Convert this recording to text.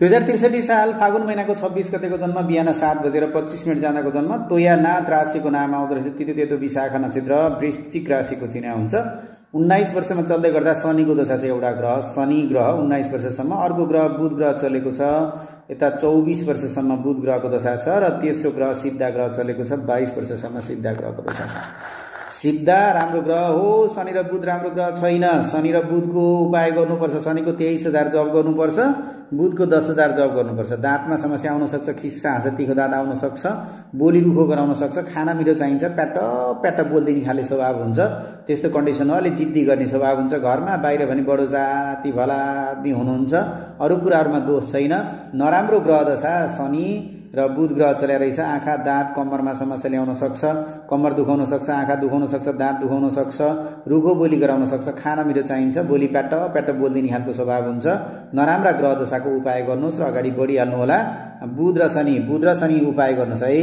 2063 साल फागुन महिनाको 26 गतेको जन्म, बिहान 7:25 जाँदाको जन्म, तोयानाथ राशिको नाम आउँदो रहेछ। तितो विशाखा नक्षत्र वृश्चिक राशिको चिन्ह हुन्छ। 19 वर्षमा चल्दै गर्दा शनिको दशा छ। एउटा ग्रह शनि ग्रह 19 वर्षसम्म, अर्को ग्रह बुध ग्रह चलेको छ। यता 24 वर्षसम्म बुध ग्रहको दशा छ र तेस्रो ग्रह सिद्धा ग्रह चलेको छ। 22 वर्षसम्म सिद्धा ग्रहको दशा छ। सिद्धा राम्रो ग्रह हो, शनि र बुध राम्रो ग्रह छैन। शनि र बुधको उपाय गर्नुपर्छ। शनिको 23,000 जप गर्नुपर्छ, बुधको 10,000 जप गर्नुपर्छ। दाँतमा समस्या आउन सक्छ, खिस्सा हाँसा तिखो दाँत आउन सक्छ, बोली रुखो गराउन सक्छ, खाना मिठो चाहिन्छ, प्याट बोलिदिने खाले स्वभाव हुन्छ। त्यस्तो कन्डिसन हो। अलि जिद्दी गर्ने स्वभाव हुन्छ घरमा, बाहिर भने बडो जाति भला आदमी हुनुहुन्छ। अरू कुराहरूमा दोष छैन। नराम्रो ग्रह दशा शनि र बुध ग्रह चल्या रहेछ। आँखा दाँत कम्मरमा समस्या ल्याउन सक्छ, कम्मर दुखाउन सक्छ, आँखा दुखाउन सक्छ, दाँत दुखाउन सक्छ, रुखो बोली गराउन सक्छ, खाना मिठो चाहिन्छ, बोली प्याट बोलिदिने खालको स्वभाव हुन्छ। नराम्रा ग्रह दशाको उपाय गर्नुहोस् र अगाडि बढिहाल्नु होला। बुध र शनि उपाय गर्नुहोस् है।